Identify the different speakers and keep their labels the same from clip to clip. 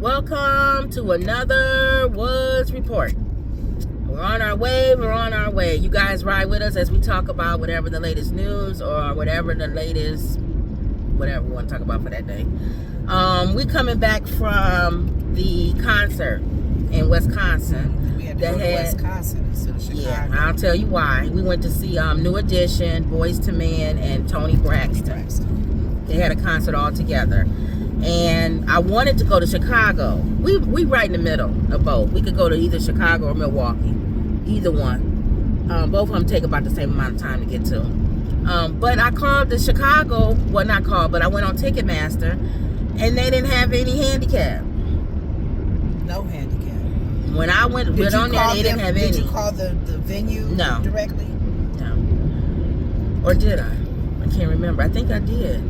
Speaker 1: Welcome to another Woods Report. We're on our way. You guys ride with us as we talk about whatever the latest news or whatever the latest, whatever we want to talk about for that day. We coming back from the concert in Wisconsin.
Speaker 2: We had to go to Wisconsin instead of Chicago.
Speaker 1: Yeah, I'll tell you why. We went to see New Edition, Boyz II Men, and Toni Braxton. They had a concert all together. And I wanted to go to Chicago. We right in the middle of both. We could go to either Chicago or Milwaukee. Either one. Both of them take about the same amount of time to get to. But I called the Chicago, well not called, but I went on Ticketmaster, and they didn't have any handicap.
Speaker 2: No handicap.
Speaker 1: When I went on there, they didn't have any.
Speaker 2: Did you call the venue directly?
Speaker 1: No. Or did I? I can't remember. I think I did.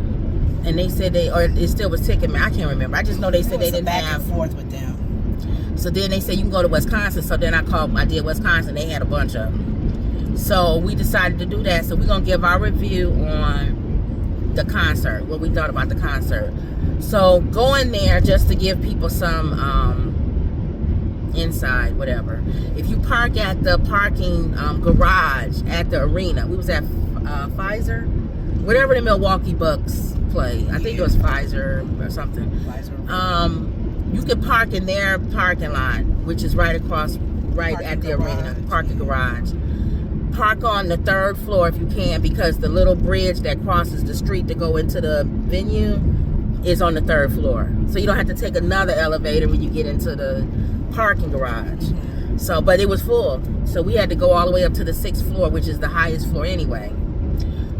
Speaker 1: And they said it still was Ticketmaster. I can't remember. I just know they said they didn't have.
Speaker 2: Back and forth with them.
Speaker 1: So then they said you can go to Wisconsin. So then I did Wisconsin. They had a bunch of them. So we decided to do that. So we're going to give our review on the concert, what we thought about the concert. So going there just to give people some inside, whatever. If you park at the parking garage at the arena, we was at Pfizer, whatever the Milwaukee Bucks play. I think it was Pfizer or something. You can park in their parking lot, which is right at the arena, parking garage. Park on the third floor if you can, because the little bridge that crosses the street to go into the venue is on the third floor. So you don't have to take another elevator when you get into the parking garage. So, but it was full. So we had to go all the way up to the 6th floor, which is the highest floor anyway.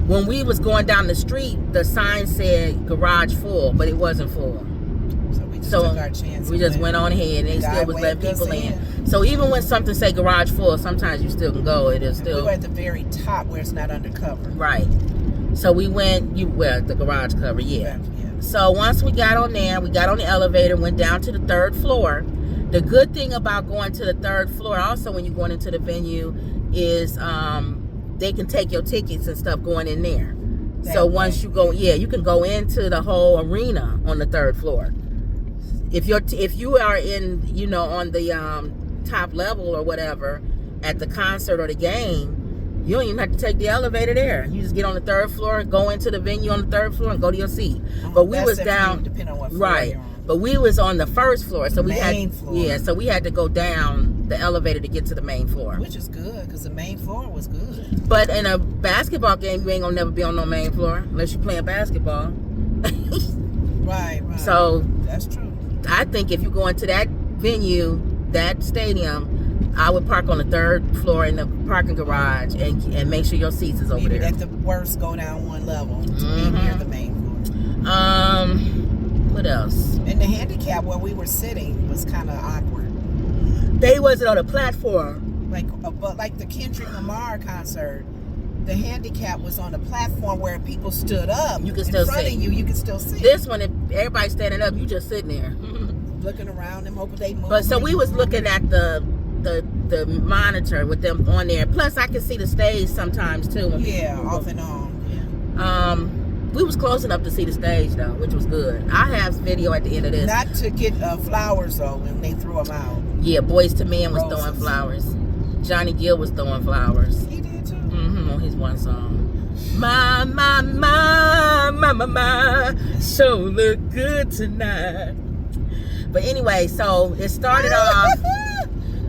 Speaker 1: When we was going down the street, the sign said garage full, but it wasn't full.
Speaker 2: So we just took our chance.
Speaker 1: We just went on ahead, and they still was letting people in. So even when something say garage full, sometimes you still can go. It is still.
Speaker 2: We were at the very top where it's not undercover.
Speaker 1: Right. So we went. The garage cover, yeah. So once we got on there, we got on the elevator, went down to the 3rd floor. The good thing about going to the 3rd floor, also when you're going into the venue, is they can take your tickets and stuff going in there. So once you go, you can go into the whole arena on the 3rd floor. If you are in, on the top level or whatever at the concert or the game, you don't even have to take the elevator there. You just get on the 3rd floor and go into the venue on the 3rd floor and go to your seat. But we was down,
Speaker 2: depending on what floor you're on.
Speaker 1: But we was on the 1st floor, so
Speaker 2: floor.
Speaker 1: So we had to go down the elevator to get to the main floor.
Speaker 2: Which is good, because the main floor was good.
Speaker 1: But in a basketball game, you ain't gonna never be on no main floor unless you're playing basketball.
Speaker 2: Right.
Speaker 1: So
Speaker 2: that's true.
Speaker 1: I think if you go into that venue, that stadium, I would park on the 3rd floor in the parking garage and make sure your seats is over there.
Speaker 2: At the worst, go down one level to be near the main floor.
Speaker 1: What else?
Speaker 2: And the handicap where we were sitting was kind of awkward.
Speaker 1: They wasn't on a platform.
Speaker 2: Like the Kendrick Lamar concert, the handicap was on a platform where people stood up.
Speaker 1: You can still see.
Speaker 2: In front of you, you can still see.
Speaker 1: This one, if everybody's standing up, you just sitting there.
Speaker 2: Looking around and hoping they move.
Speaker 1: But so we was looking at the monitor with them on there. Plus, I can see the stage sometimes too.
Speaker 2: Off and on.
Speaker 1: We was close enough to see the stage though, which was good. I have video at the end of this.
Speaker 2: Not to get flowers though when they threw them out.
Speaker 1: Yeah, Boyz II Men was throwing flowers. Johnny Gill was throwing flowers.
Speaker 2: He did too.
Speaker 1: On his one song. My, so look good tonight. But anyway, so it started off.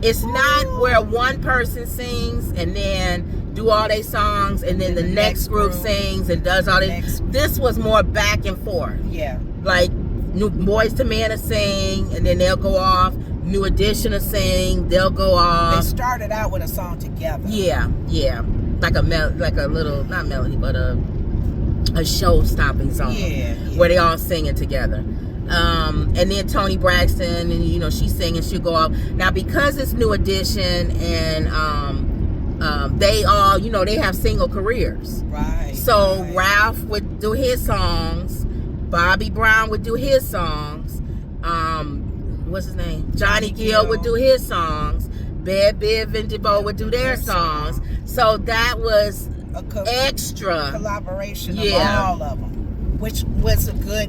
Speaker 1: It's not where one person sings and then do all their songs and then the next group sings and does all this. This was more back and forth.
Speaker 2: Yeah.
Speaker 1: Like Boyz II Men will sing and then they'll go off. New Edition will sing, they'll go off.
Speaker 2: They started out with a song together.
Speaker 1: Yeah. Like a little, not melody, but a show-stopping song.
Speaker 2: Yeah.
Speaker 1: Where they all singing together. And then Toni Braxton, and she's singing, she'll go off. Now because it's New Edition and they all, they have single careers.
Speaker 2: Right.
Speaker 1: So Ralph would do his songs, Bobby Brown would do his songs, what's his name? Johnny Gill would do his songs, Bad Biv and DeVoe would do their songs. So that was extra
Speaker 2: collaboration of all of them, which was a good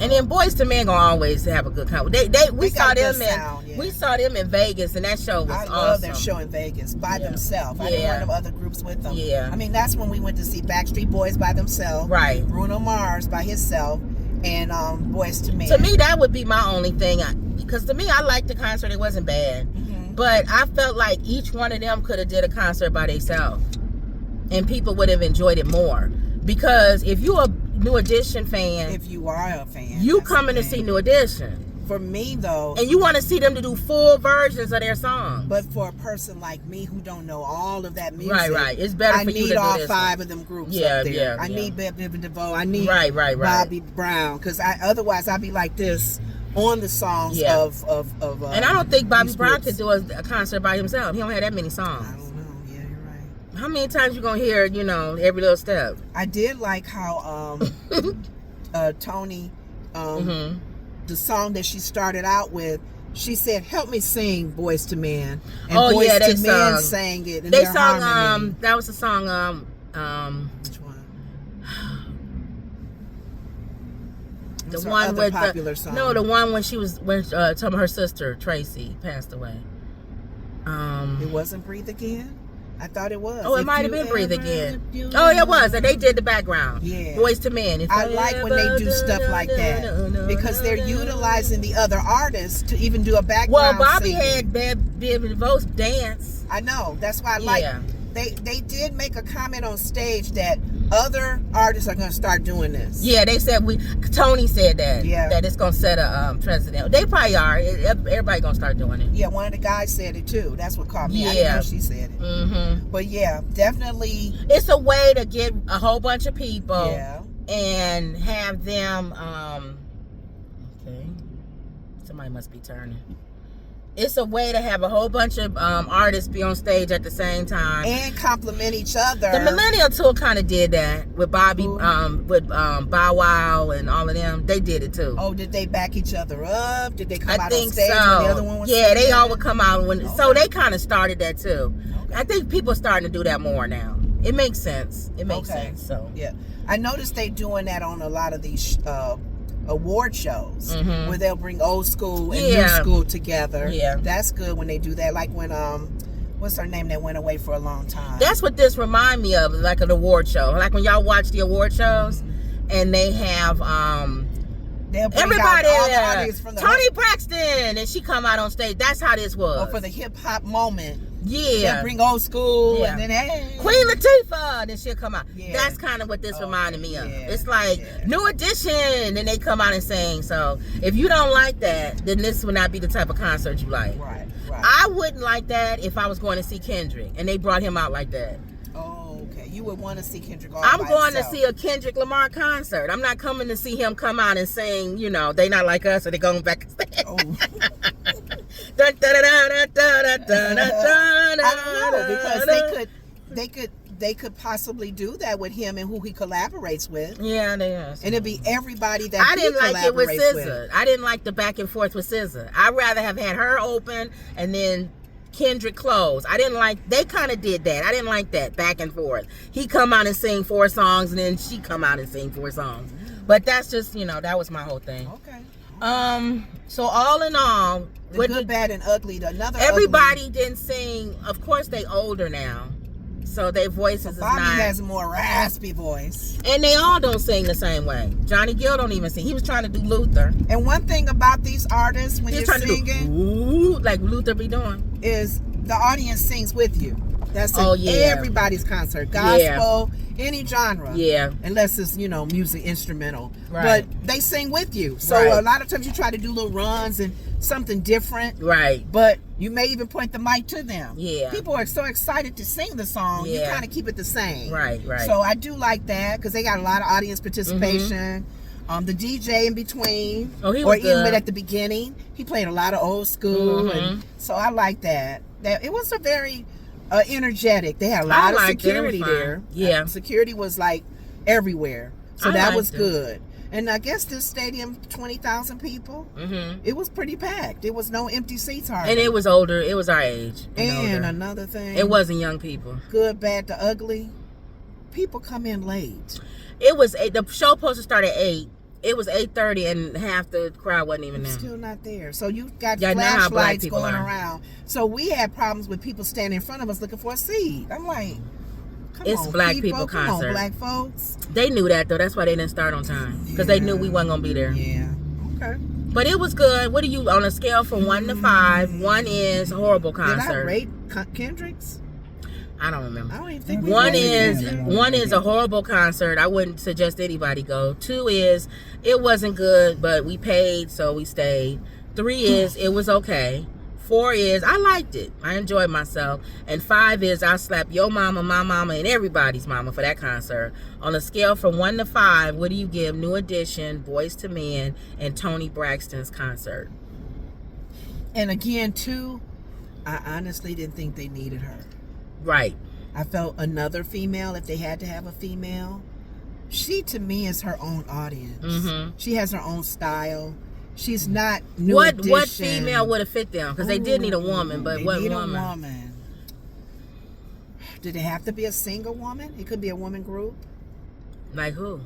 Speaker 1: And then Boyz II Men gonna always have a good concert. We saw them in Vegas, and that show was awesome. I love
Speaker 2: their show in Vegas by themselves. I didn't want them other groups with them. Yeah. I mean, that's when we went to see Backstreet Boys by themselves.
Speaker 1: Right.
Speaker 2: Bruno Mars by himself, and Boyz II Men.
Speaker 1: To me, that would be my only thing. Because to me, I liked the concert. It wasn't bad. Mm-hmm. But I felt like each one of them could have did a concert by themselves. And people would have enjoyed it more. Because if you're a New Edition fan,
Speaker 2: if you are a fan,
Speaker 1: you coming to see New Edition.
Speaker 2: For me though,
Speaker 1: and you want to see them to do full versions of their songs.
Speaker 2: But for a person like me who don't know all of that music,
Speaker 1: right, it's better for you to do this.
Speaker 2: I need all 5 of them groups up there. I need Bibb DeVoe. I need Bobby Brown, because otherwise I'd be like this on the songs of
Speaker 1: and I don't think Bobby Brown could do a concert by himself. He don't have that many songs.
Speaker 2: I don't know. Yeah, you're right.
Speaker 1: How many times you gonna hear, every little step?
Speaker 2: I did like how Toni, the song that she started out with, she said, "Help me sing Boyz II Men." And Boyz II Men sang it.
Speaker 1: They sung harmony. That was the song.
Speaker 2: Which one?
Speaker 1: The one with popular song. No, the one when she was talking her sister Tracy passed away.
Speaker 2: It wasn't "Breathe Again." I thought it was.
Speaker 1: Oh, it might have been "Breathe Again." Oh, it was. And they did the background.
Speaker 2: Yeah.
Speaker 1: Boyz II Men.
Speaker 2: I like when they do stuff like that because they're utilizing the other artists to even do a background.
Speaker 1: Well, Bobby
Speaker 2: singing.
Speaker 1: had Bibb DeVoe dance.
Speaker 2: I know. That's why I like. They did make a comment on stage that other artists are going to start doing this.
Speaker 1: Yeah, they said Toni said that.
Speaker 2: Yeah.
Speaker 1: That it's going to set a precedent. They probably are. Everybody going to start doing it.
Speaker 2: Yeah, one of the guys said it too. That's what caught me. I didn't know she said it. Mm-hmm. But yeah, definitely.
Speaker 1: It's a way to get a whole bunch of people and have them. Okay. Somebody must be turning. It's a way to have a whole bunch of artists be on stage at the same time
Speaker 2: and compliment each other.
Speaker 1: The Millennial Tour kind of did that with Bobby, with Bow Wow and all of them. They did it too.
Speaker 2: Oh, did they back each other up? Did they come out
Speaker 1: on
Speaker 2: stage when the other one was?
Speaker 1: Yeah, they all would come out when. Okay. So they kind of started that too. Okay. I think people are starting to do that more now. It makes sense. It makes sense. So
Speaker 2: yeah, I noticed they doing that on a lot of these award shows where they'll bring old school and new school together. Yeah, that's good when they do that. Like when what's her name that went away for a long time?
Speaker 1: That's what this remind me of, like an award show. Like when y'all watch the award shows and they have everybody Toni Braxton and she come out on stage. That's how this was.
Speaker 2: Or for the hip hop moment.
Speaker 1: Yeah,
Speaker 2: they'll bring old school and then
Speaker 1: Queen Latifah, then she'll come out. That's kind of what this reminded me of. It's like New Edition, and they come out and sing. So if you don't like that, then this would not be the type of concert you like.
Speaker 2: Right.
Speaker 1: I wouldn't like that if I was going to see Kendrick and they brought him out like that.
Speaker 2: Oh, okay. You would want to see Kendrick all
Speaker 1: I'm
Speaker 2: by
Speaker 1: going
Speaker 2: himself.
Speaker 1: to see a Kendrick Lamar concert. I'm not coming to see him come out and sing, they not like us, or they going back and sing.
Speaker 2: Oh. I don't know, because they could possibly do that with him and who he collaborates with.
Speaker 1: Yeah, they are.
Speaker 2: And it'd be everybody that
Speaker 1: I didn't like it with SZA. I didn't like the back and forth with SZA. I'd rather have had her open and then Kendrick close. I didn't like. They kind of did that. I didn't like that back and forth. He come out and sing 4 songs, and then she come out and sing 4 songs. But that's just that was my whole thing.
Speaker 2: Okay.
Speaker 1: So all in all,
Speaker 2: the good, bad, and ugly.
Speaker 1: Everybody didn't sing. Of course, they older now, so their voices is not.
Speaker 2: Bobby has a more raspy voice,
Speaker 1: and they all don't sing the same way. Johnny Gill don't even sing. He was trying to do Luther.
Speaker 2: And one thing about these artists, when you're singing,
Speaker 1: like Luther be doing,
Speaker 2: is the audience sings with you. That's everybody's concert, gospel, any genre.
Speaker 1: Yeah.
Speaker 2: Unless it's, music instrumental. Right. But they sing with you. So a lot of times you try to do little runs and something different.
Speaker 1: Right.
Speaker 2: But you may even point the mic to them.
Speaker 1: Yeah.
Speaker 2: People are so excited to sing the song, you kind of keep it the same.
Speaker 1: Right.
Speaker 2: So I do like that because they got a lot of audience participation. The DJ in between,
Speaker 1: he was good.
Speaker 2: Even at the beginning, he played a lot of old school. And so I like that. It was a very... energetic. They had a lot of security there.
Speaker 1: Yeah.
Speaker 2: Security was like everywhere. So that was good. And I guess this stadium, 20,000 people, it was pretty packed. It was no empty seats hardly.
Speaker 1: And it was older. It was our age.
Speaker 2: And another thing.
Speaker 1: It wasn't young people.
Speaker 2: Good, bad, the ugly. People come in late.
Speaker 1: It was, the show supposed to start at 8. It was 8:30 and half the crowd wasn't even there.
Speaker 2: Still not there. So you got
Speaker 1: Y'all know how black
Speaker 2: flashlights
Speaker 1: people
Speaker 2: going
Speaker 1: are.
Speaker 2: around. So we had problems with people standing in front of us looking for a seat. I'm like, come
Speaker 1: It's
Speaker 2: on,
Speaker 1: black people
Speaker 2: come
Speaker 1: concert.
Speaker 2: on, black folks.
Speaker 1: They knew that though. That's why they didn't start on time because they knew we wasn't gonna be there.
Speaker 2: Yeah. Okay.
Speaker 1: But it was good. What do you on a scale from 1 to 5? 1 is a horrible concert.
Speaker 2: Did I rate Kendrick's?
Speaker 1: I don't remember.
Speaker 2: I don't even think
Speaker 1: One is a horrible concert. I wouldn't suggest anybody go. 2 is it wasn't good, but we paid, so we stayed. 3 is it was okay. 4 is I liked it. I enjoyed myself. And 5 is I slapped your mama, my mama, and everybody's mama for that concert. On a scale from 1 to 5, what do you give New Edition, Boyz II Men, and Toni Braxton's concert?
Speaker 2: And again, 2, I honestly didn't think they needed her.
Speaker 1: Right.
Speaker 2: I felt another female, if they had to have a female, she to me is her own audience.
Speaker 1: Mm-hmm.
Speaker 2: She has her own style. She's not New Edition.
Speaker 1: What female would have fit them? Because they did need a woman, but
Speaker 2: they
Speaker 1: what
Speaker 2: need
Speaker 1: woman?
Speaker 2: a woman. Did it have to be a single woman? It could be a woman group.
Speaker 1: Like who?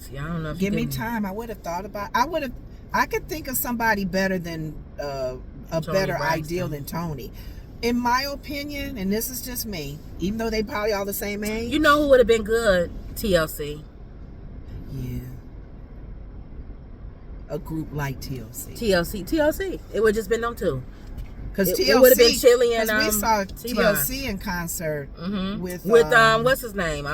Speaker 1: See, I don't know. If
Speaker 2: Give
Speaker 1: you
Speaker 2: me
Speaker 1: can-
Speaker 2: time. I would have thought about. I could think of somebody better than a
Speaker 1: Toni
Speaker 2: better
Speaker 1: Braxton.
Speaker 2: ideal than Toni. In my opinion, and this is just me, even though they probably all the same age.
Speaker 1: You know who would have been good? TLC.
Speaker 2: Yeah. A group like TLC.
Speaker 1: TLC. It would have just been them two.
Speaker 2: Because
Speaker 1: It
Speaker 2: TLC
Speaker 1: would've been Chili and,
Speaker 2: we saw
Speaker 1: T-Bone.
Speaker 2: TLC in concert with
Speaker 1: what's his name?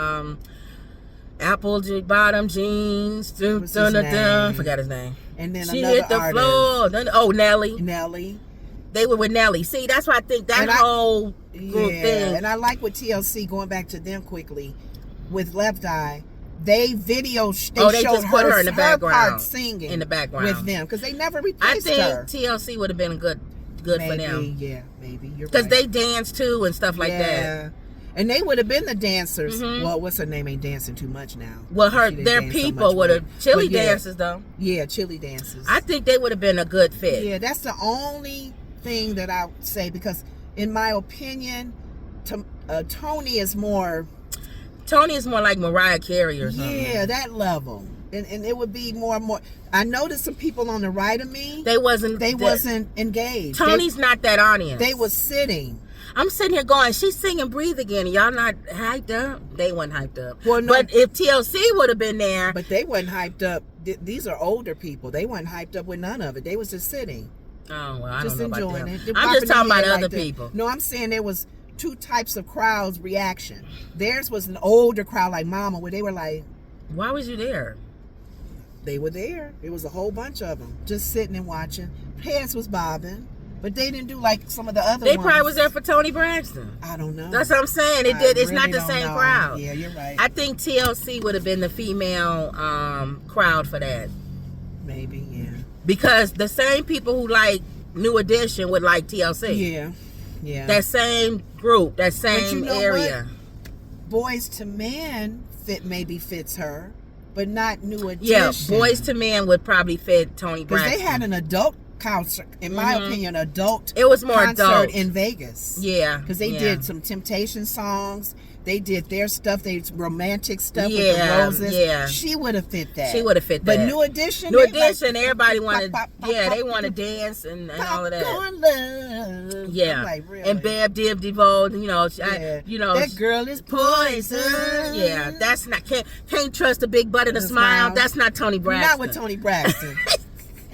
Speaker 1: Apple Bottom Jeans.
Speaker 2: What's his name?
Speaker 1: Forgot his name.
Speaker 2: and then
Speaker 1: She
Speaker 2: another
Speaker 1: hit the
Speaker 2: artist,
Speaker 1: floor. Then, Nelly.
Speaker 2: Nelly.
Speaker 1: They were with Nelly. See, that's why I think that whole group thing.
Speaker 2: And I like with TLC, going back to them quickly, with Left Eye, they
Speaker 1: they
Speaker 2: showed
Speaker 1: just put her in the background,
Speaker 2: part singing
Speaker 1: in the background
Speaker 2: with them because they never
Speaker 1: I
Speaker 2: replaced
Speaker 1: think
Speaker 2: her.
Speaker 1: TLC would have been good
Speaker 2: Maybe,
Speaker 1: for them.
Speaker 2: yeah, maybe you're
Speaker 1: Because
Speaker 2: right.
Speaker 1: they dance too and stuff like that.
Speaker 2: And they would have been the dancers.
Speaker 1: Mhm.
Speaker 2: Well, what's her name? Ain't dancing too much now.
Speaker 1: Well,
Speaker 2: She didn't
Speaker 1: their
Speaker 2: dance so
Speaker 1: people
Speaker 2: much
Speaker 1: would have
Speaker 2: with-
Speaker 1: Chili
Speaker 2: but yeah,
Speaker 1: dances though.
Speaker 2: Yeah, Chili dances.
Speaker 1: I think they would have been a good fit.
Speaker 2: Yeah, that's the only thing that I would say because, in my opinion, Toni is more.
Speaker 1: Toni is more like Mariah Carey or something.
Speaker 2: Yeah, that level, and it would be more and more. I noticed some people on the right of me.
Speaker 1: They wasn't
Speaker 2: engaged.
Speaker 1: Tony's not that audience.
Speaker 2: They was sitting.
Speaker 1: I'm sitting here going, she's singing Breathe Again. Y'all not hyped up? They wasn't hyped up.
Speaker 2: Well, no,
Speaker 1: but if TLC would have been there.
Speaker 2: but they wasn't hyped up. These are older people. They wasn't hyped up with none of it. They was just sitting.
Speaker 1: Oh, well, I
Speaker 2: Just
Speaker 1: don't know about
Speaker 2: enjoying
Speaker 1: them.
Speaker 2: it. They're
Speaker 1: I'm just
Speaker 2: bopping
Speaker 1: talking
Speaker 2: their
Speaker 1: about
Speaker 2: head
Speaker 1: other
Speaker 2: like that.
Speaker 1: people.
Speaker 2: No, I'm saying there was two types of crowds reaction. Theirs was an older crowd like Mama, where they were like,
Speaker 1: Why was you there?
Speaker 2: they were there. It was a whole bunch of them just sitting and watching. Heads was bobbing, but they didn't do like some of the other
Speaker 1: They
Speaker 2: ones.
Speaker 1: probably was there for Toni Braxton.
Speaker 2: I don't know.
Speaker 1: That's what I'm saying. It's
Speaker 2: really
Speaker 1: not the
Speaker 2: don't
Speaker 1: same
Speaker 2: know.
Speaker 1: crowd.
Speaker 2: Yeah, you're right.
Speaker 1: I think TLC would have been the female crowd for that.
Speaker 2: Maybe, yeah.
Speaker 1: Because the same people who like New Edition would like TLC.
Speaker 2: Yeah, yeah.
Speaker 1: That same group, that same
Speaker 2: you know
Speaker 1: area.
Speaker 2: Boyz II Men maybe fits her, but not New Edition.
Speaker 1: Yeah, Boyz II Men would probably fit Toni
Speaker 2: Because
Speaker 1: Braxton.
Speaker 2: they had an adult concert, in my opinion, adult
Speaker 1: It was more
Speaker 2: concert
Speaker 1: adult.
Speaker 2: in Vegas.
Speaker 1: Yeah.
Speaker 2: Because they
Speaker 1: yeah.
Speaker 2: did some Temptation songs. They did their stuff. They romantic stuff with the
Speaker 1: Yeah,
Speaker 2: roses.
Speaker 1: yeah.
Speaker 2: She would have fit that.
Speaker 1: She would have fit
Speaker 2: But
Speaker 1: that.
Speaker 2: New Edition,
Speaker 1: New
Speaker 2: they like,
Speaker 1: Edition, everybody wanted,
Speaker 2: pop, pop,
Speaker 1: yeah,
Speaker 2: pop,
Speaker 1: they want to
Speaker 2: pop,
Speaker 1: dance and all of that.
Speaker 2: Popcorn love.
Speaker 1: Yeah,
Speaker 2: I'm like, really?
Speaker 1: and Bab Dib DeVoe, you know,
Speaker 2: Yeah. That girl is poison.
Speaker 1: Yeah, that's not can't trust a big butt and a smile.
Speaker 2: smile.
Speaker 1: That's not Toni Braxton.
Speaker 2: Not with Toni Braxton.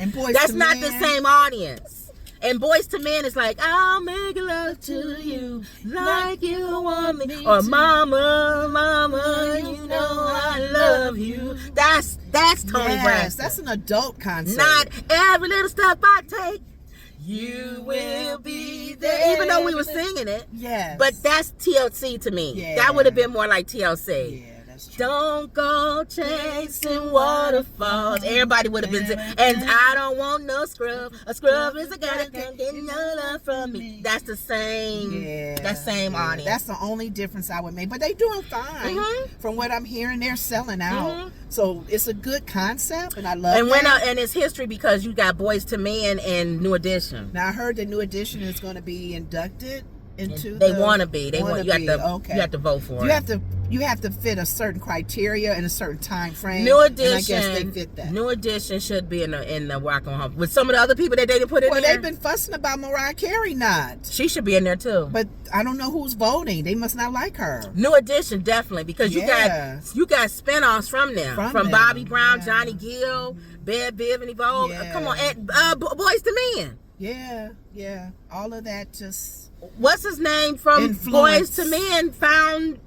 Speaker 2: And Boyz
Speaker 1: That's
Speaker 2: II
Speaker 1: not
Speaker 2: Men,
Speaker 1: the same audience. And Boyz II Men is like, I'll make love to you like you want me, or Mama, Mama, you know I love you. That's Toni
Speaker 2: Yes,
Speaker 1: Braxton.
Speaker 2: that's an adult concert.
Speaker 1: Not every little step I take, you will be there. Even though we were singing it.
Speaker 2: Yes.
Speaker 1: But that's TLC to me.
Speaker 2: Yeah.
Speaker 1: That would have been more like TLC.
Speaker 2: Yeah, that's true.
Speaker 1: Don't go chasing waterfalls. Everybody would have been. And I don't want no scrub. A scrub is a guy that can't get no love from me. That's the same.
Speaker 2: Yeah,
Speaker 1: That same
Speaker 2: yeah.
Speaker 1: audience.
Speaker 2: That's the only difference I would make. But they doing fine.
Speaker 1: Mhm.
Speaker 2: From what I'm hearing, they're selling out.
Speaker 1: Mhm.
Speaker 2: So it's a good concept, and I love
Speaker 1: and
Speaker 2: that.
Speaker 1: and it's history because you got Boyz II Men and New Edition.
Speaker 2: Now I heard the New Edition is going to be inducted into.
Speaker 1: They want to be. You have to.
Speaker 2: Okay.
Speaker 1: You have to vote for
Speaker 2: You
Speaker 1: it.
Speaker 2: have to you have to fit a certain criteria in a certain time frame.
Speaker 1: New Edition,
Speaker 2: and I guess they fit that.
Speaker 1: New Edition should be in the Rock and Home with some of the other people that they didn't put in there.
Speaker 2: Well, they've been fussing about Mariah Carey not.
Speaker 1: She should be in there too.
Speaker 2: But I don't know who's voting. They must not like her.
Speaker 1: New Edition definitely, because you got spinoffs from them, from Bobby Brown, Johnny Gill, Bad Biv and Evolve. Come on, Boyz II Men.
Speaker 2: Yeah. All of that just.
Speaker 1: What's his name from
Speaker 2: influence.
Speaker 1: Boyz II Men found?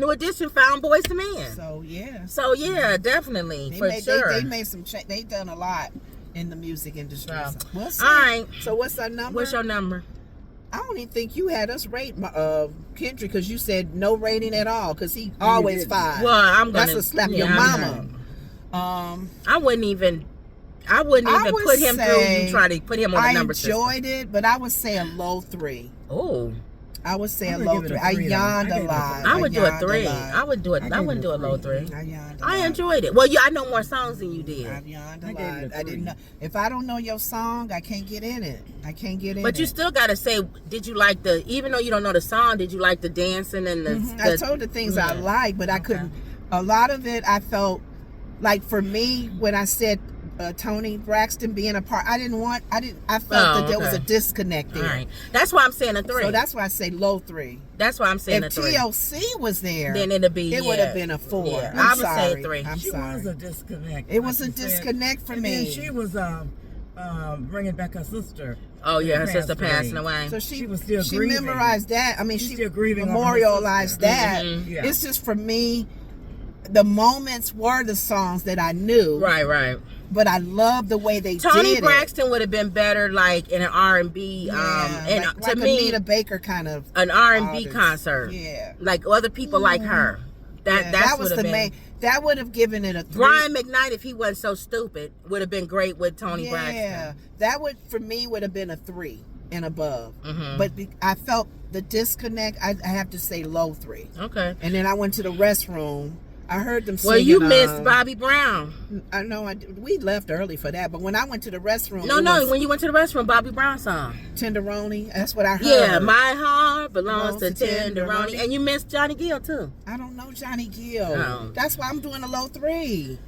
Speaker 1: New Edition found Boyz II Men.
Speaker 2: So
Speaker 1: yeah, definitely sure.
Speaker 2: They made some. They done a lot in the music industry.
Speaker 1: Wow.
Speaker 2: So we'll see.
Speaker 1: All right.
Speaker 2: So what's our number?
Speaker 1: What's your number?
Speaker 2: I don't even think you had us rate Kendrick, because you said no rating at all, because he always 5.
Speaker 1: Well, I'm gonna.
Speaker 2: That's a slap your mama.
Speaker 1: I wouldn't even put him through. You try to put him on the number system.
Speaker 2: I enjoyed it, but I would say a low 3.
Speaker 1: Oh.
Speaker 2: I would say a low 3. I yawned a lot.
Speaker 1: I would do a 3. I wouldn't do a low 3.
Speaker 2: I yawned a
Speaker 1: I
Speaker 2: lot.
Speaker 1: enjoyed it. Well, I know more songs than you did.
Speaker 2: I yawned a lot. I didn't know. If I don't know your song, I can't get in it.
Speaker 1: But you still gotta say, did you like even though you don't know the song, did you like the dancing and the?
Speaker 2: I told the things I liked, but I couldn't. A lot of it, I felt like, for me, when I said Toni Braxton being a part, I felt that there was a disconnect there.
Speaker 1: All right. That's why I'm saying a 3.
Speaker 2: So that's why I say low 3.
Speaker 1: That's why I'm saying a 3.
Speaker 2: If TLC was there,
Speaker 1: then it would
Speaker 2: have been a 4.
Speaker 1: Yeah.
Speaker 2: I
Speaker 1: would say a 3.
Speaker 2: I'm sorry.
Speaker 3: It was a disconnect.
Speaker 2: It was a disconnect for me.
Speaker 3: And she was bringing back her sister.
Speaker 1: Oh yeah, her sister passing away.
Speaker 2: So she
Speaker 3: was still grieving.
Speaker 2: She memorized that. I mean, she
Speaker 3: still grieving,
Speaker 2: memorialized that.
Speaker 1: Mm-hmm.
Speaker 3: Yeah.
Speaker 2: It's just, for me, the moments were the songs that I knew.
Speaker 1: Right.
Speaker 2: But I love the way they did it.
Speaker 1: Toni Braxton would have been better, like in an R&B, and
Speaker 2: like
Speaker 1: to me,
Speaker 2: Anita Baker kind of
Speaker 1: an R&B
Speaker 2: artist.
Speaker 1: Concert.
Speaker 2: Yeah,
Speaker 1: like other people like her. That
Speaker 2: was the main. That would have given it a 3.
Speaker 1: Brian McKnight, if he wasn't so stupid, would have been great with Toni Braxton.
Speaker 2: Yeah, that would, for me, would have been a 3 and above.
Speaker 1: Mm-hmm.
Speaker 2: But I felt the disconnect. I have to say low 3.
Speaker 1: Okay.
Speaker 2: And then I went to the restroom. I heard them singing.
Speaker 1: Well, you missed Bobby Brown.
Speaker 2: I know. We left early for that, but when I went to the restroom,
Speaker 1: when you went to the restroom, Bobby Brown song.
Speaker 2: Tenderoni. That's what I heard.
Speaker 1: Yeah, my heart belongs to Tenderoni. And you missed Johnny Gill too.
Speaker 2: I don't know Johnny Gill.
Speaker 1: No.
Speaker 2: That's why I'm doing a low 3.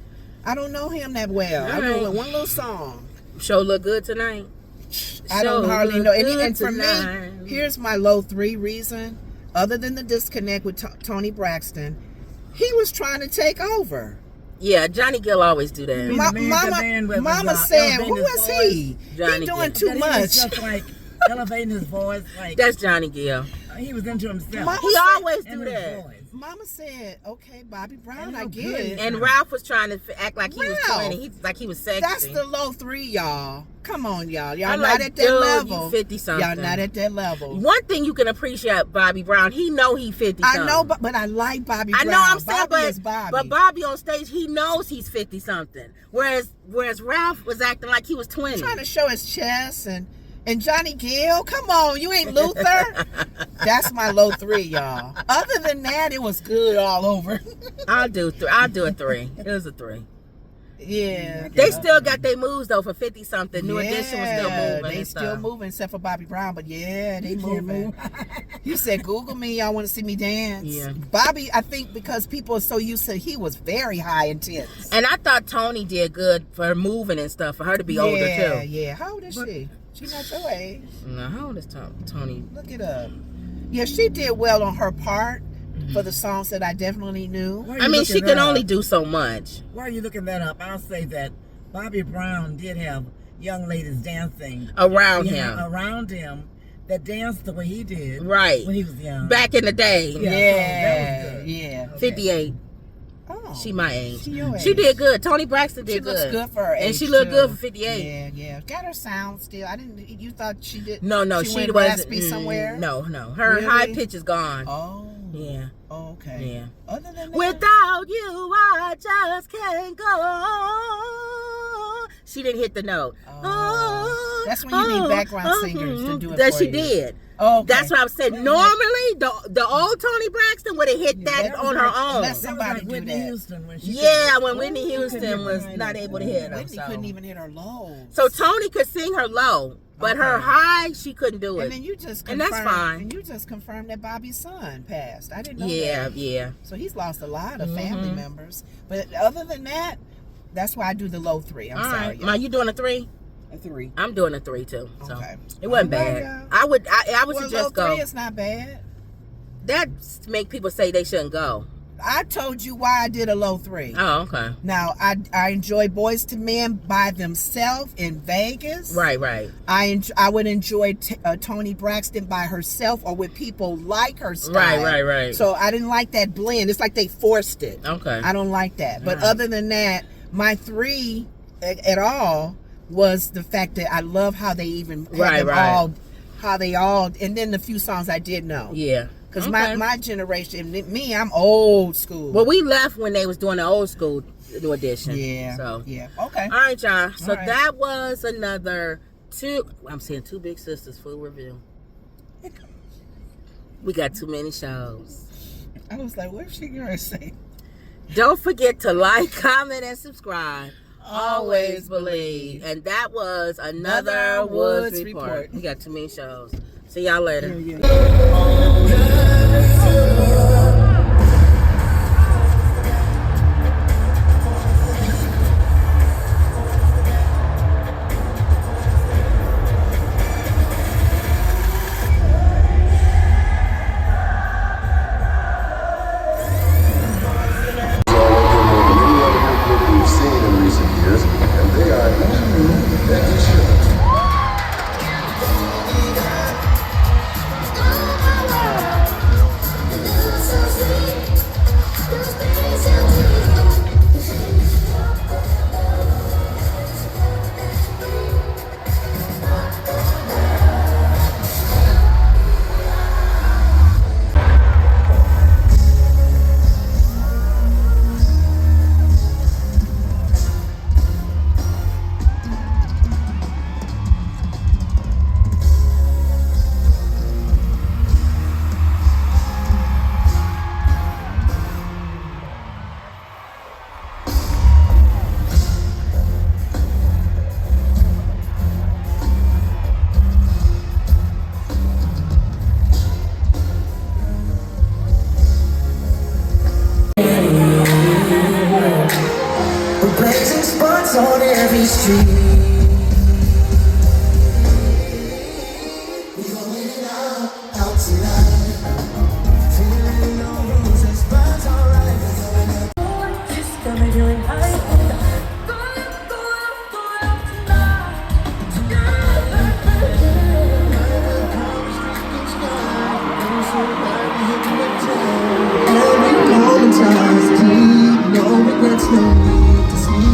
Speaker 2: I don't know him that well.
Speaker 1: All
Speaker 2: I know
Speaker 1: right.
Speaker 2: one little song.
Speaker 1: Show look good tonight.
Speaker 2: I don't hardly know.
Speaker 1: Good
Speaker 2: And for
Speaker 1: tonight.
Speaker 2: me, here's my low 3 reason. Other than the disconnect with Toni Braxton, he was trying to take over.
Speaker 1: Yeah, Johnny Gill always do that.
Speaker 2: Mama said, "Who is he?
Speaker 1: Johnny
Speaker 2: He doing
Speaker 1: Gill.
Speaker 2: too much."
Speaker 3: He was just like elevating his voice. Like,
Speaker 1: That's Johnny Gill.
Speaker 3: he was into himself.
Speaker 2: Mama
Speaker 1: He
Speaker 2: said-
Speaker 1: always
Speaker 3: and
Speaker 1: do
Speaker 3: his
Speaker 1: that.
Speaker 3: voice.
Speaker 2: Mama said, "Okay, Bobby Brown,
Speaker 3: And
Speaker 2: I
Speaker 3: how
Speaker 2: get
Speaker 3: good
Speaker 2: it."
Speaker 1: And Ralph was trying to act like he was
Speaker 2: Ralph.
Speaker 1: 20. Like he was sexy.
Speaker 2: That's the low 3, y'all. Come on, y'all. Y'all
Speaker 1: I'm
Speaker 2: not
Speaker 1: like,
Speaker 2: at that
Speaker 1: dude,
Speaker 2: level.
Speaker 1: you 50 something.
Speaker 2: Y'all not at that level.
Speaker 1: One thing you can appreciate Bobby Brown, he know he 50 something.
Speaker 2: I know, but I like Bobby Brown.
Speaker 1: I know, I'm saying,
Speaker 2: Bobby is Bobby.
Speaker 1: but Bobby on stage, he knows he's 50 something. Whereas Ralph was acting like he was 20.
Speaker 2: trying to show his chest and Johnny Gill, come on, you ain't Luther. That's my low 3, y'all. Other than that, it was good all over.
Speaker 1: I'll do a 3. It was a 3.
Speaker 2: Yeah.
Speaker 1: They still got their moves though for 50 something. New Edition was still moving.
Speaker 2: They
Speaker 1: and
Speaker 2: still
Speaker 1: stuff.
Speaker 2: moving, except for Bobby Brown. But yeah, they
Speaker 3: can't
Speaker 2: moving.
Speaker 3: move.
Speaker 2: You said Google me, y'all want to see me dance.
Speaker 1: Yeah.
Speaker 2: Bobby, I think because people are so used to, he was very high intense.
Speaker 1: And I thought Toni did good for moving and stuff. For her to be older too.
Speaker 2: Yeah. How old is she? She's not your age.
Speaker 1: No, how old is Toni?
Speaker 2: Look it up. Yeah, she did well on her part for the songs that I definitely knew.
Speaker 3: Why are you
Speaker 1: I mean,
Speaker 3: looking
Speaker 1: she can
Speaker 3: that
Speaker 1: only
Speaker 3: up?
Speaker 1: do so much.
Speaker 3: Why are you looking that up? I'll say that Bobby Brown did have young ladies dancing
Speaker 1: Around him.
Speaker 3: around him that danced the way he did,
Speaker 1: Right.
Speaker 3: when he was young.
Speaker 1: Back in the day.
Speaker 3: Yeah, so that was good.
Speaker 2: Yeah.
Speaker 3: Okay.
Speaker 1: 58.
Speaker 2: Oh,
Speaker 1: She my age.
Speaker 2: She your age.
Speaker 1: She did good. Toni Braxton did
Speaker 2: She
Speaker 1: good.
Speaker 2: looks good for her age.
Speaker 1: And she looked
Speaker 2: too.
Speaker 1: good for 58.
Speaker 2: Yeah. Got her sound still. I didn't. You thought she did?
Speaker 1: No,
Speaker 2: She
Speaker 1: she
Speaker 2: went
Speaker 1: wasn't.
Speaker 2: raspy somewhere.
Speaker 1: No. Her
Speaker 2: Really?
Speaker 1: high pitch is gone.
Speaker 2: Oh.
Speaker 1: Yeah.
Speaker 2: Okay.
Speaker 1: Yeah.
Speaker 2: Other than that,
Speaker 1: Without you, I just can't go. She didn't hit the note.
Speaker 2: Oh. That's when you need background singers to do it
Speaker 1: That
Speaker 2: for
Speaker 1: she
Speaker 2: you.
Speaker 1: did.
Speaker 2: Oh,
Speaker 1: That's what I'm saying. Normally, the old Toni Braxton would have hit that
Speaker 2: that was
Speaker 1: on her
Speaker 2: like-
Speaker 1: own.
Speaker 2: unless
Speaker 3: That was
Speaker 2: somebody
Speaker 3: like
Speaker 2: do
Speaker 3: Whitney
Speaker 2: that.
Speaker 3: Houston when she
Speaker 1: Yeah,
Speaker 3: could-
Speaker 1: when Whitney
Speaker 3: Ooh,
Speaker 1: Houston
Speaker 3: couldn't
Speaker 1: was
Speaker 3: get
Speaker 1: not
Speaker 3: behind
Speaker 1: able to
Speaker 3: it.
Speaker 1: hit her.
Speaker 2: Whitney
Speaker 1: So.
Speaker 2: couldn't even hit her low.
Speaker 1: So Toni could sing her low. But her high, she couldn't do it.
Speaker 2: And then you just
Speaker 1: and that's fine.
Speaker 2: And you just confirmed that Bobby's son passed. I didn't know that.
Speaker 1: Yeah.
Speaker 2: So he's lost a lot of family members. But other than that, that's why I do the low 3. I'm sorry.
Speaker 1: Ma, you doing a 3?
Speaker 2: A 3.
Speaker 1: I'm doing a 3 too. So
Speaker 2: Okay.
Speaker 1: it wasn't bad. I would suggest go.
Speaker 2: 3 is not bad.
Speaker 1: That make people say they shouldn't go.
Speaker 2: I told you why I did a low 3.
Speaker 1: Oh, okay.
Speaker 3: Now,
Speaker 2: I enjoy Boyz II Men by themselves in Vegas.
Speaker 1: Right.
Speaker 2: I would enjoy Toni Braxton by herself or with people like her style.
Speaker 1: Right.
Speaker 2: So I didn't like that blend. It's like they forced it.
Speaker 1: Okay.
Speaker 2: I don't like that. But other than that, my 3 at all was the fact that I love how they even had them all, how they all, and then the few songs I did know.
Speaker 1: Yeah.
Speaker 2: Because my generation, me, I'm old school.
Speaker 1: Well, we left when they was doing the old school edition.
Speaker 2: Yeah.
Speaker 1: So
Speaker 2: yeah. Okay.
Speaker 1: All right, y'all. So
Speaker 2: right.
Speaker 1: that was another 2. I'm saying 2 Big Sisters full review. We got too many shows.
Speaker 2: I was like, what is she gonna say?
Speaker 1: Don't forget to like, comment, and subscribe. Always believe. And that was another Woods Report. We got too many shows. See y'all later.
Speaker 4: Blazing spots on every street. We going in and out tonight. Feeling no roses, but alright. Just got me feeling high. Every moment ties deep, no regrets, no need to sleep.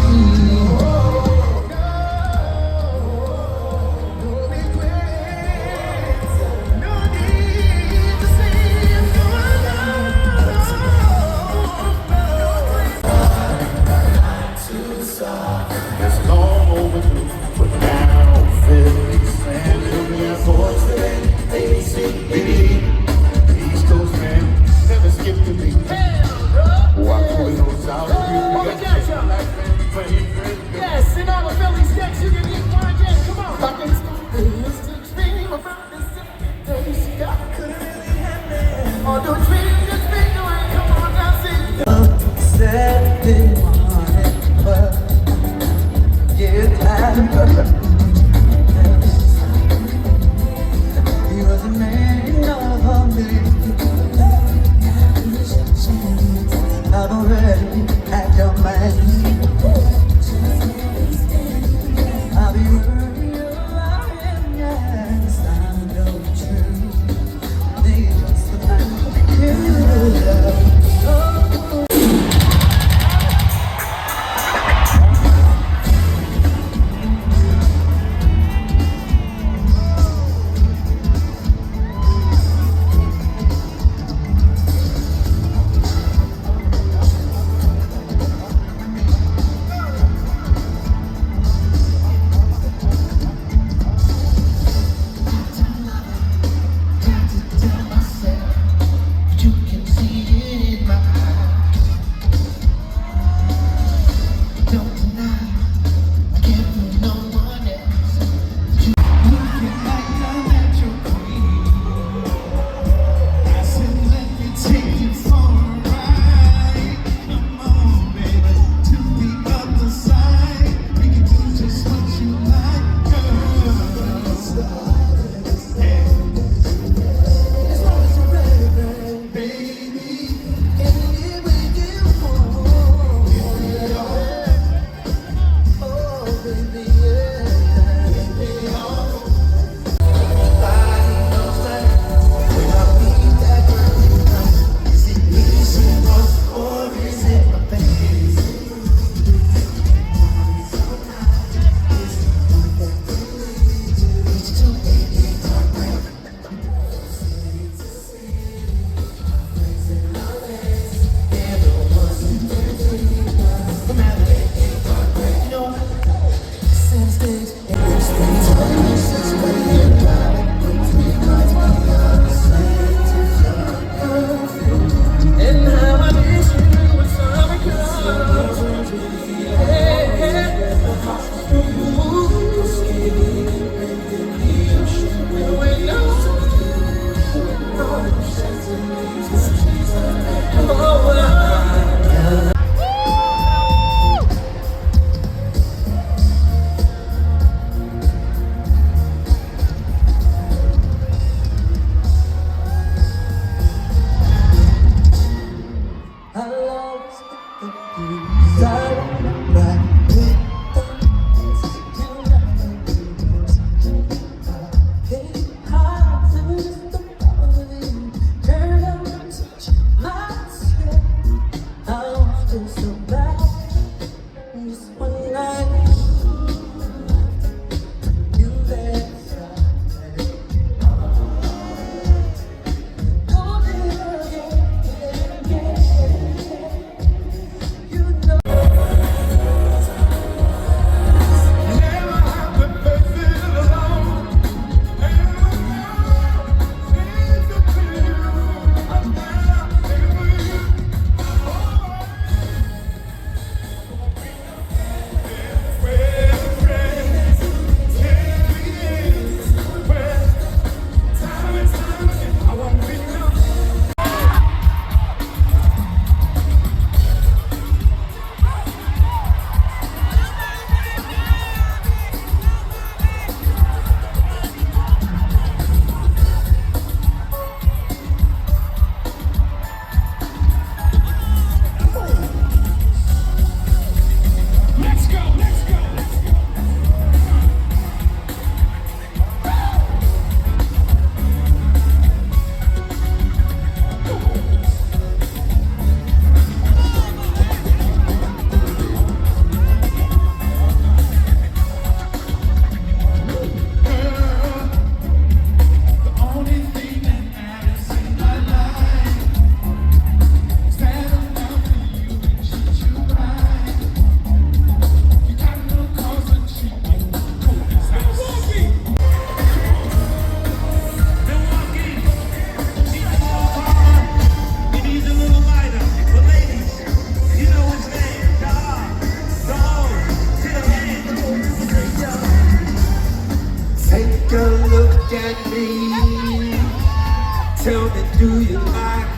Speaker 4: Tell me, do you like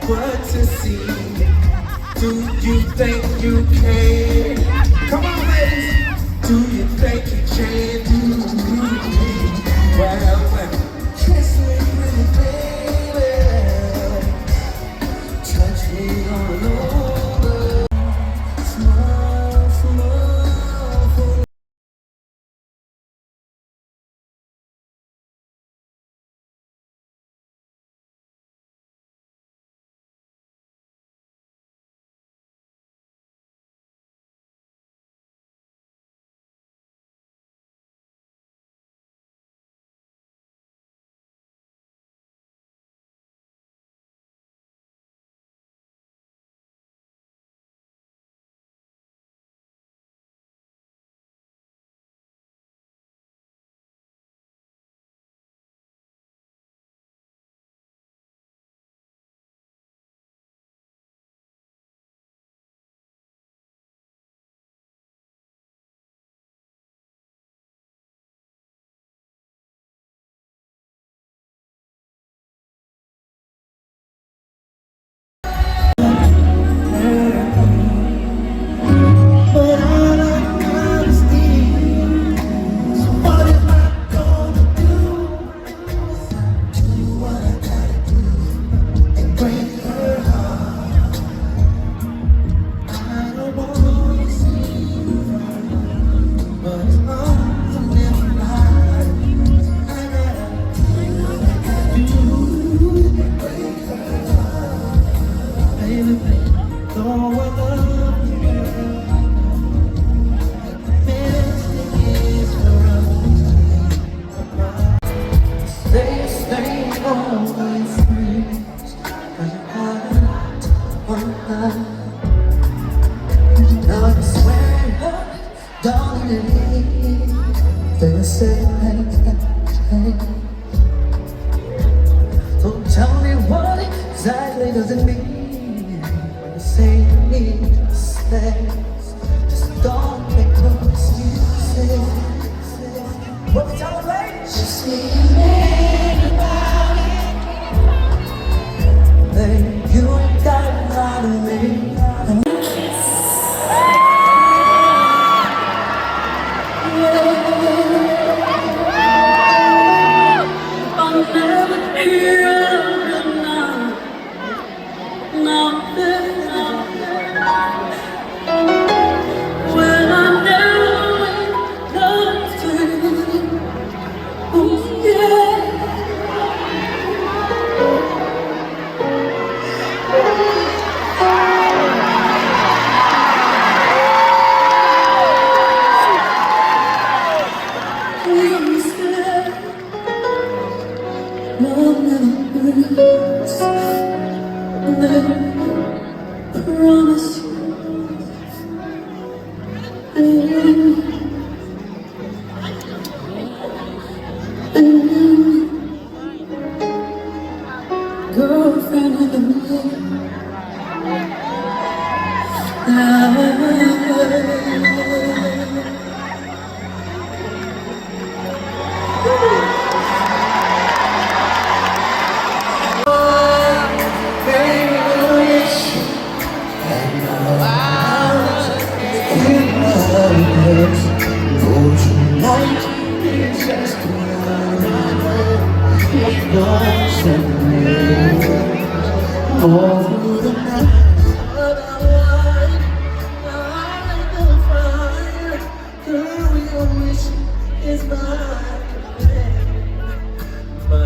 Speaker 4: what you see? Do you think you can? Come on, ladies. Do you think you can? Well, kiss me, pretty baby. Touch me all over. Smile, smile. They say so tell me what exactly does it mean when you say mistakes? Just don't make no excuses. What we tell them, ladies? Just be mad about it. Baby, you ain't got a lot of me. Promise girlfriend of the moon.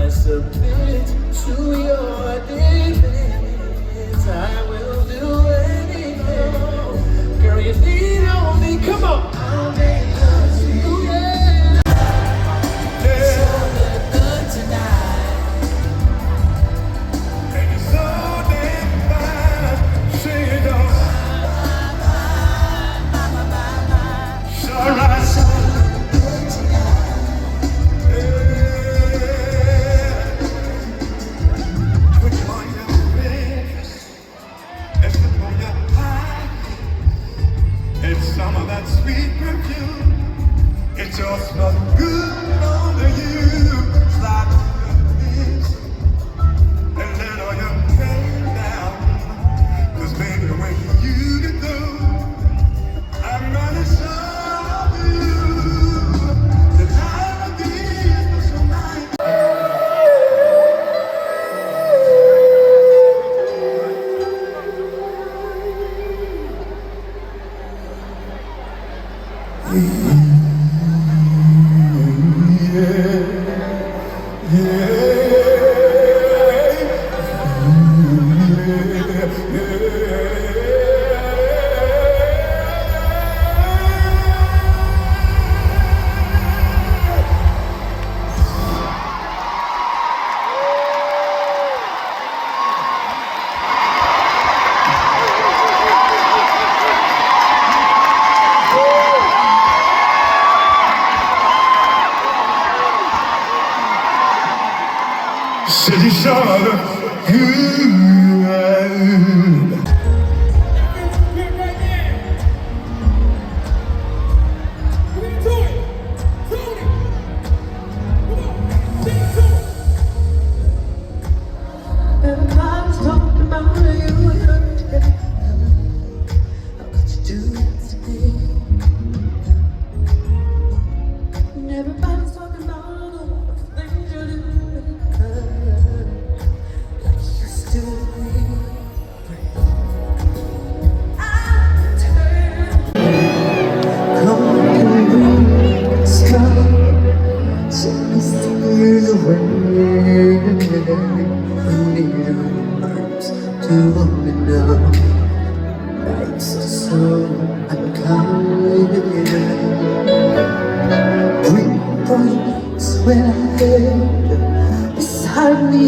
Speaker 4: Submit to your demands. I will do anything. Girl, you need only come on. I'll make love to you, yeah. So good tonight. And you're so damn fine. Say it all. So right. City Charlotte.
Speaker 5: Everybody's talking about you and how could you do this to me? And everybody's talking about all the things you do, like you used to be. I turn, come and bring sky, send these tears away. I need your arms to hold me now. Life's so unkind. Green points when I lay beside me.